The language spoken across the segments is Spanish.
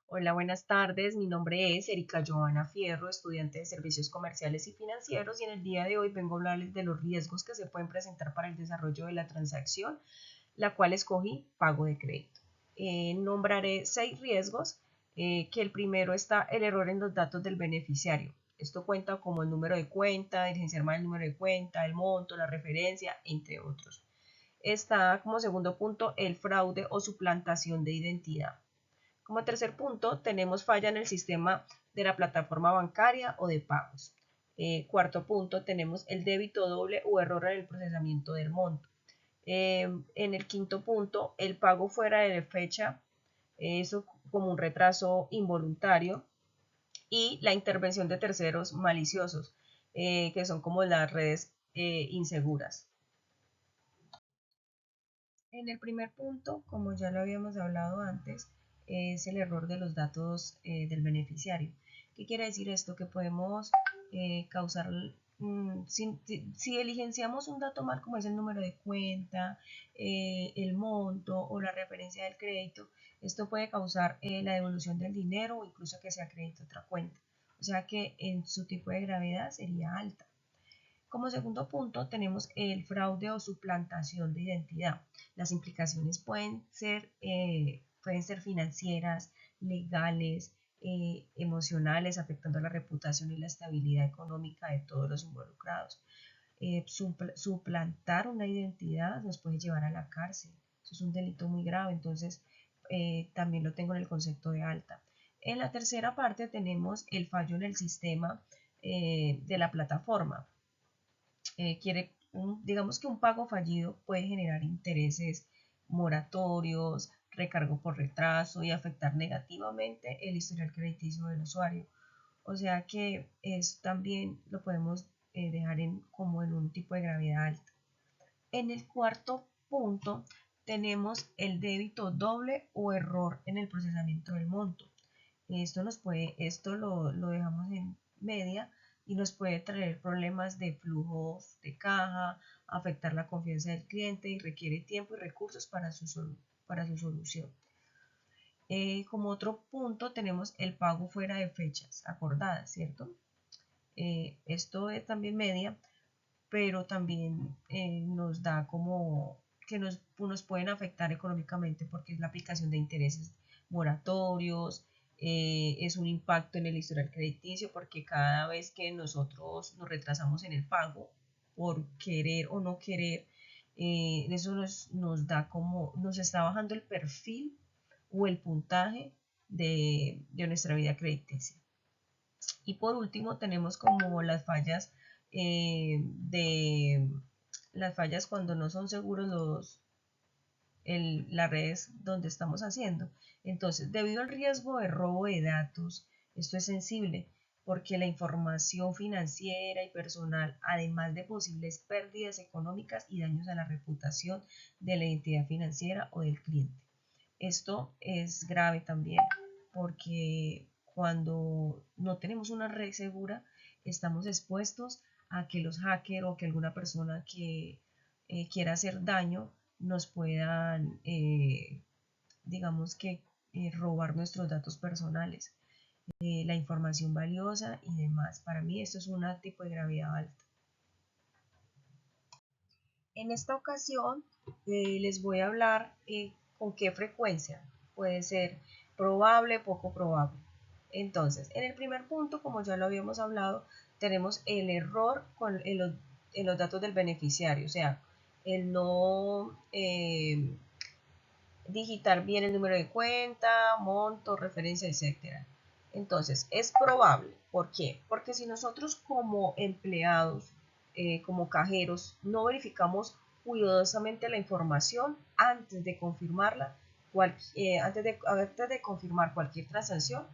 Hola, buenas tardes. Mi nombre es Erika Joana Fierro, estudiante de Servicios Comerciales y Financieros, y en el día de hoy vengo a hablarles de los riesgos que se pueden presentar para el desarrollo de la transacción, la cual escogí pago de crédito. Nombraré 6 riesgos, que el primero está el error en los datos del beneficiario. Esto cuenta como el número de cuenta, diligenciar mal el número de cuenta, el monto, la referencia, entre otros. Está como segundo punto el fraude o suplantación de identidad. Como tercer punto, tenemos falla en el sistema de la plataforma bancaria o de pagos. Cuarto punto, tenemos el débito doble o error en el procesamiento del monto. En el quinto punto, el pago fuera de fecha, eso como un retraso involuntario, y la intervención de terceros maliciosos, que son como las redes inseguras. En el primer punto, como ya lo habíamos hablado antes, es el error de los datos del beneficiario. ¿Qué quiere decir esto? Que podemos causar, si diligenciamos un dato mal, como es el número de cuenta, el monto o la referencia del crédito, esto puede causar la devolución del dinero o incluso que se acredite otra cuenta. O sea que en su tipo de gravedad sería alta. Como segundo punto, tenemos el fraude o suplantación de identidad. Las implicaciones pueden ser financieras, legales, emocionales, afectando la reputación y la estabilidad económica de todos los involucrados. Suplantar una identidad nos puede llevar a la cárcel. Eso es un delito muy grave, entonces también lo tengo en el concepto de alta. En la tercera parte tenemos el fallo en el sistema de la plataforma. Digamos que un pago fallido puede generar intereses moratorios, recargo por retraso y afectar negativamente el historial crediticio del usuario. O sea que es también lo podemos dejar como en un tipo de gravedad alta. En el cuarto punto tenemos el débito doble o error en el procesamiento del monto. Esto lo dejamos en media y nos puede traer problemas de flujos de caja, afectar la confianza del cliente y requiere tiempo y recursos para su solución. Como otro punto tenemos el pago fuera de fechas acordadas, ¿cierto? Esto es también media, pero también nos da como que nos pueden afectar económicamente porque es la aplicación de intereses moratorios, es un impacto en el historial crediticio porque cada vez que nosotros nos retrasamos en el pago por querer o no querer, eso nos da como, nos está bajando el perfil o el puntaje de nuestra vida crediticia. Y por último tenemos como de las fallas cuando no son seguros las redes donde estamos haciendo. Entonces, debido al riesgo de robo de datos, esto es sensible porque la información financiera y personal, además de posibles pérdidas económicas y daños a la reputación de la entidad financiera o del cliente. Esto es grave también porque cuando no tenemos una red segura, estamos expuestos a que los hackers o que alguna persona que quiera hacer daño nos puedan, digamos que, robar nuestros datos personales, la información valiosa y demás. Para mí esto es un tipo de gravedad alta. En esta ocasión les voy a hablar con qué frecuencia puede ser probable, poco probable. Entonces, en el primer punto, como ya lo habíamos hablado, tenemos el error en los datos del beneficiario, o sea, el no digitar bien el número de cuenta, monto, referencia, etcétera. Entonces, es probable. ¿Por qué? Porque si nosotros como empleados, como cajeros, no verificamos cuidadosamente la información antes de confirmarla, antes de confirmar cualquier transacción,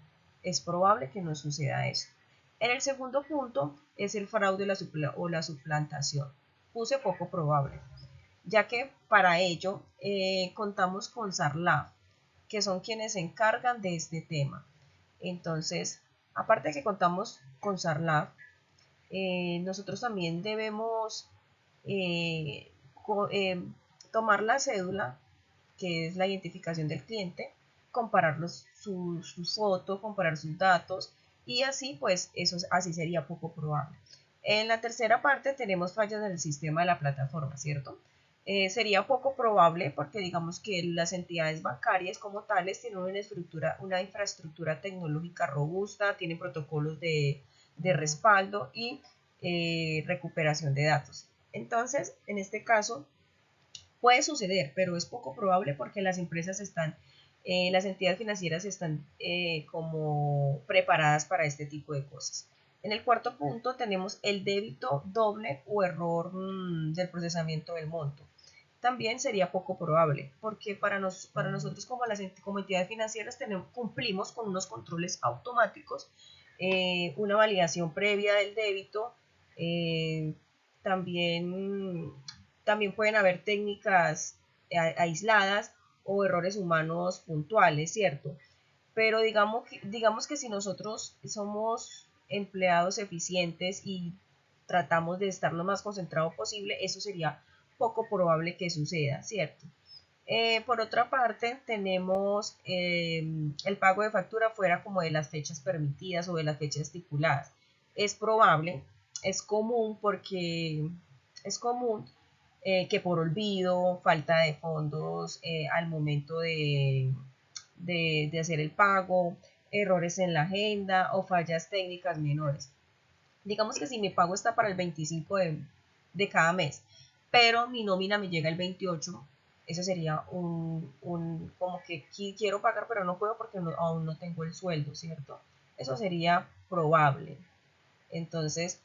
es probable que no suceda eso. En el segundo punto es el fraude o la suplantación. Puse poco probable, ya que para ello contamos con SARLAF, que son quienes se encargan de este tema. Entonces, aparte de que contamos con SARLAF, nosotros también debemos eh, co- eh, tomar la cédula, que es la identificación del cliente, comparar sus fotos, comparar sus datos, y así pues así sería poco probable. En la tercera parte tenemos fallas en el sistema de la plataforma, ¿cierto? Sería poco probable porque digamos que las entidades bancarias como tales tienen una infraestructura tecnológica robusta, tienen protocolos de respaldo y recuperación de datos. Entonces, en este caso, puede suceder, pero es poco probable porque las empresas las entidades financieras están como preparadas para este tipo de cosas. En el cuarto punto tenemos el débito doble o error del procesamiento del monto. También sería poco probable, porque para nosotros como entidades financieras cumplimos con unos controles automáticos, una validación previa del débito, eh, también también pueden haber técnicas aisladas o errores humanos puntuales, ¿cierto? Pero digamos que si nosotros somos empleados eficientes y tratamos de estar lo más concentrado posible, eso sería poco probable que suceda, ¿cierto? Por otra parte, tenemos el pago de factura fuera como de las fechas permitidas o de las fechas estipuladas. Es probable, es común porque es común que por olvido, falta de fondos al momento de hacer el pago, errores en la agenda o fallas técnicas menores. Digamos que si mi pago está para el 25 de cada mes, pero mi nómina me llega el 28, eso sería como que quiero pagar pero no puedo porque aún no tengo el sueldo, ¿cierto? Eso sería probable. Entonces,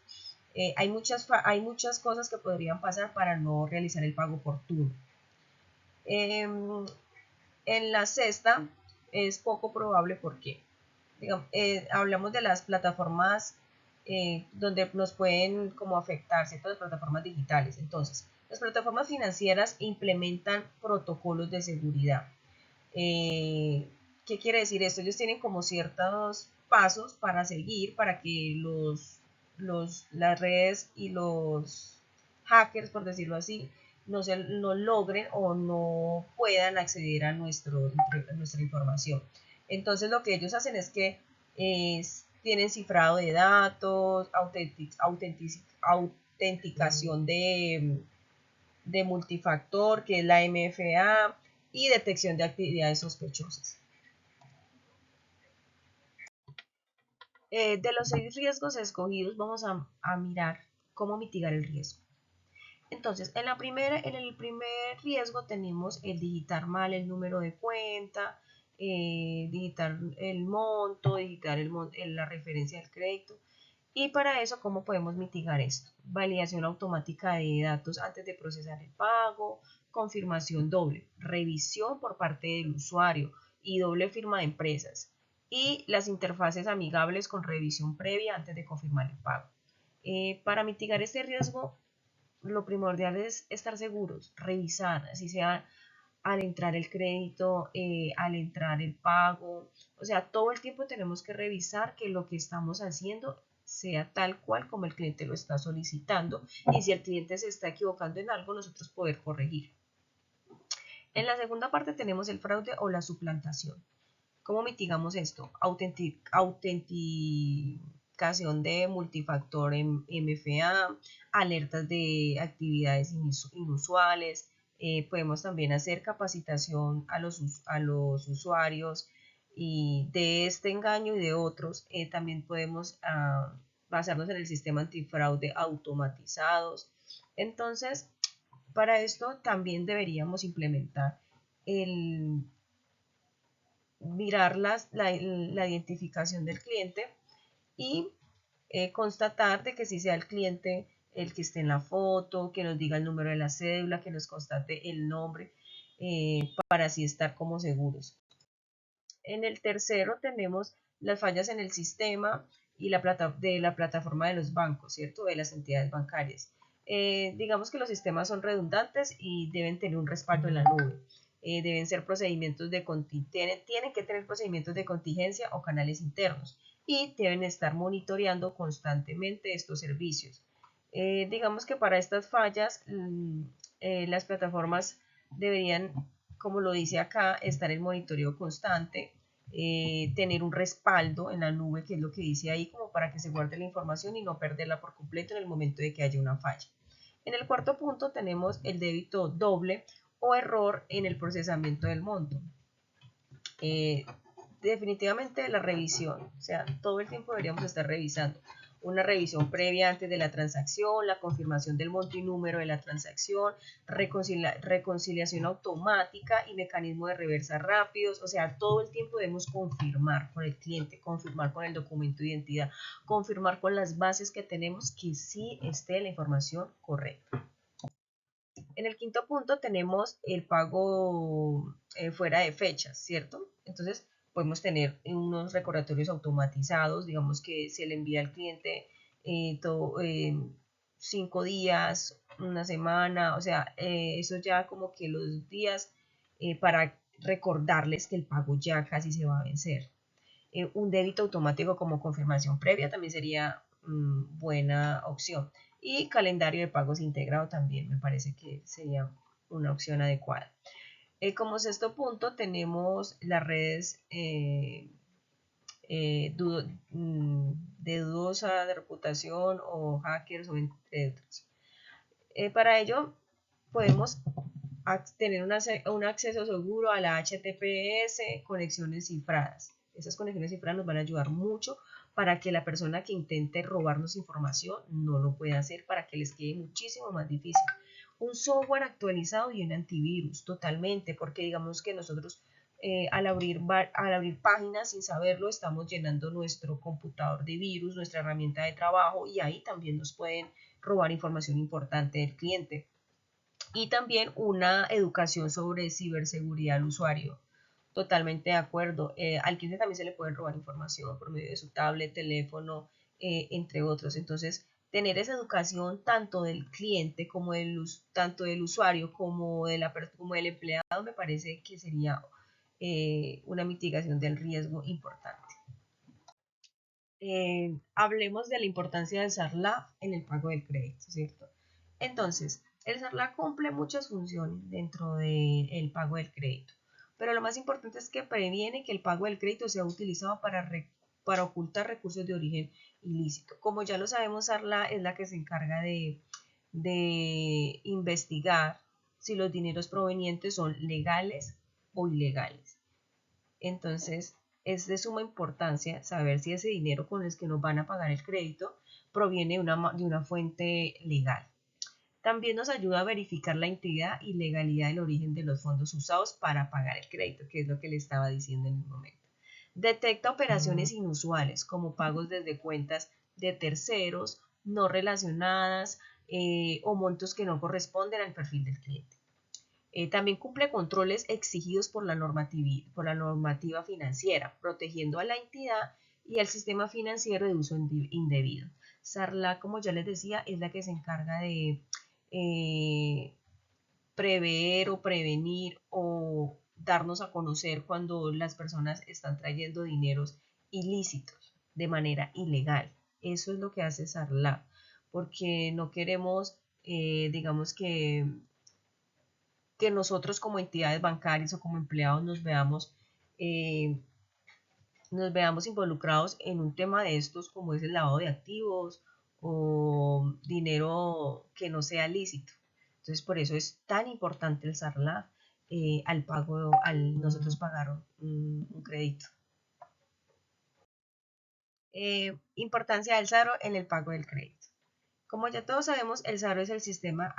hay muchas cosas que podrían pasar para no realizar el pago oportuno. En la sexta es poco probable porque digamos, hablamos de las plataformas donde nos pueden como afectar ciertas plataformas digitales. Entonces, las plataformas financieras implementan protocolos de seguridad. Eh, ¿Qué quiere decir esto? Ellos tienen como ciertos pasos para seguir para que las redes y los hackers, por decirlo así, no logren o no puedan acceder a nuestra información. Entonces lo que ellos hacen es que tienen cifrado de datos, autenticación de multifactor, que es la MFA, y detección de actividades sospechosas. De los 6 riesgos escogidos, vamos a mirar cómo mitigar el riesgo. Entonces, en el primer riesgo tenemos el digitar mal el número de cuenta, digitar el monto, digitar la referencia del crédito. Y para eso, ¿cómo podemos mitigar esto? Validación automática de datos antes de procesar el pago, confirmación doble, revisión por parte del usuario y doble firma de empresas. Y las interfaces amigables con revisión previa antes de confirmar el pago. Para mitigar este riesgo, lo primordial es estar seguros, revisar, así sea al entrar el crédito, al entrar el pago, o sea, todo el tiempo tenemos que revisar que lo que estamos haciendo sea tal cual como el cliente lo está solicitando, y si el cliente se está equivocando en algo, nosotros poder corregir. En la segunda parte tenemos el fraude o la suplantación. ¿Cómo mitigamos esto? Autenticación de multifactor en MFA, alertas de actividades inusuales. Podemos también hacer capacitación a los usuarios y de este engaño y de otros. También podemos basarnos en el sistema antifraude automatizados. Entonces, para esto también deberíamos implementar el mirar la identificación del cliente y constatar de que si sea el cliente el que esté en la foto, que nos diga el número de la cédula, que nos constate el nombre, para así estar como seguros. En el tercero tenemos las fallas en el sistema y de la plataforma de los bancos, ¿cierto? De las entidades bancarias. Digamos que los sistemas son redundantes y deben tener un respaldo en la nube. Deben ser procedimientos tienen que tener procedimientos de contingencia o canales internos y deben estar monitoreando constantemente estos servicios. Digamos que para estas fallas las plataformas deberían como lo dice acá, estar en monitoreo constante, tener un respaldo en la nube, que es lo que dice ahí, como para que se guarde la información y no perderla por completo en el momento de que haya una falla. En el cuarto punto tenemos el débito doble o error en el procesamiento del monto. Definitivamente la revisión, o sea, todo el tiempo deberíamos estar revisando. Una revisión previa antes de la transacción, la confirmación del monto y número de la transacción, reconciliación automática y mecanismo de reversa rápidos. O sea, todo el tiempo debemos confirmar con el cliente, confirmar con el documento de identidad, confirmar con las bases que tenemos que sí esté la información correcta. En el quinto punto tenemos el pago fuera de fechas, ¿cierto? Entonces podemos tener unos recordatorios automatizados, digamos que se le envía al cliente 5 días, una semana, o sea, eso ya como que los días para recordarles que el pago ya casi se va a vencer. Un débito automático como confirmación previa también sería buena opción. Y calendario de pagos integrado también me parece que sería una opción adecuada. Como sexto punto tenemos las redes de dudosa de reputación o hackers o entre otros. Para ello podemos tener un acceso seguro a la HTTPS, conexiones cifradas. Esas conexiones cifradas nos van a ayudar mucho para que la persona que intente robarnos información no lo pueda hacer, para que les quede muchísimo más difícil. Un software actualizado y un antivirus, totalmente, porque digamos que nosotros al abrir páginas sin saberlo estamos llenando nuestro computador de virus, nuestra herramienta de trabajo, y ahí también nos pueden robar información importante del cliente. Y también una educación sobre ciberseguridad al usuario. Totalmente de acuerdo. Al cliente también se le puede robar información por medio de su tablet, teléfono, entre otros. Entonces, tener esa educación tanto del cliente como tanto del usuario como del empleado me parece que sería una mitigación del riesgo importante. Hablemos de la importancia del SARLAF en el pago del crédito, ¿cierto? Entonces, el SARLAF cumple muchas funciones dentro del pago del crédito, pero lo más importante es que previene que el pago del crédito sea utilizado para ocultar recursos de origen ilícito. Como ya lo sabemos, SARLAF es la que se encarga de investigar si los dineros provenientes son legales o ilegales. Entonces, es de suma importancia saber si ese dinero con el que nos van a pagar el crédito proviene de una fuente legal. También nos ayuda a verificar la integridad y legalidad del origen de los fondos usados para pagar el crédito, que es lo que le estaba diciendo en el momento. Detecta operaciones inusuales, como pagos desde cuentas de terceros, no relacionadas o montos que no corresponden al perfil del cliente. También cumple controles exigidos por la normativa financiera, protegiendo a la entidad y al sistema financiero de uso indebido. SARLAC, como ya les decía, es la que se encarga de prever o prevenir o darnos a conocer cuando las personas están trayendo dineros ilícitos de manera ilegal. Eso es lo que hace SARLAC, porque no queremos, digamos que nosotros como entidades bancarias o como empleados eh, nos veamos involucrados en un tema de estos como es el lavado de activos o dinero que no sea lícito. Entonces por eso es tan importante el SARLAF al nosotros pagar un crédito. Importancia del SARO en el pago del crédito. Como ya todos sabemos, el SARO es el sistema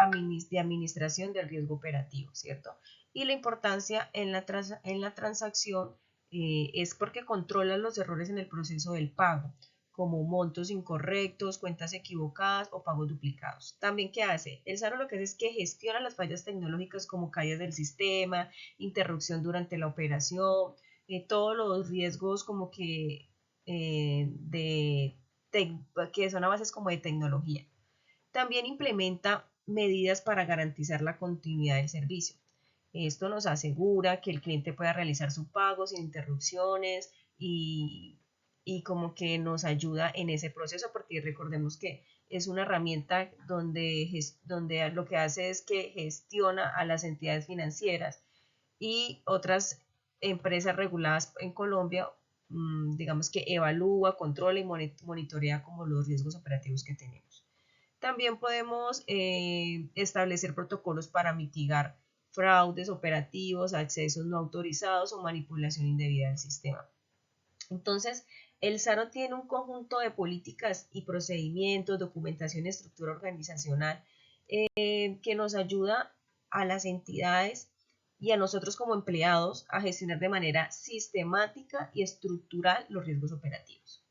de administración del riesgo operativo, ¿cierto? Y la importancia en la transacción es porque controla los errores en el proceso del pago, como montos incorrectos, cuentas equivocadas o pagos duplicados. También, ¿qué hace? El SARO lo que hace es que gestiona las fallas tecnológicas como caídas del sistema, interrupción durante la operación, todos los riesgos como que que son a bases como de tecnología. También implementa medidas para garantizar la continuidad del servicio. Esto nos asegura que el cliente pueda realizar su pago sin interrupciones y como que nos ayuda en ese proceso, porque recordemos que es una herramienta donde lo que hace es que gestiona a las entidades financieras y otras empresas reguladas en Colombia, digamos que evalúa, controla y monitorea como los riesgos operativos que tenemos. También podemos establecer protocolos para mitigar fraudes operativos, accesos no autorizados o manipulación indebida del sistema. Entonces, el SARO tiene un conjunto de políticas y procedimientos, documentación y estructura organizacional que nos ayuda a las entidades y a nosotros como empleados a gestionar de manera sistemática y estructural los riesgos operativos.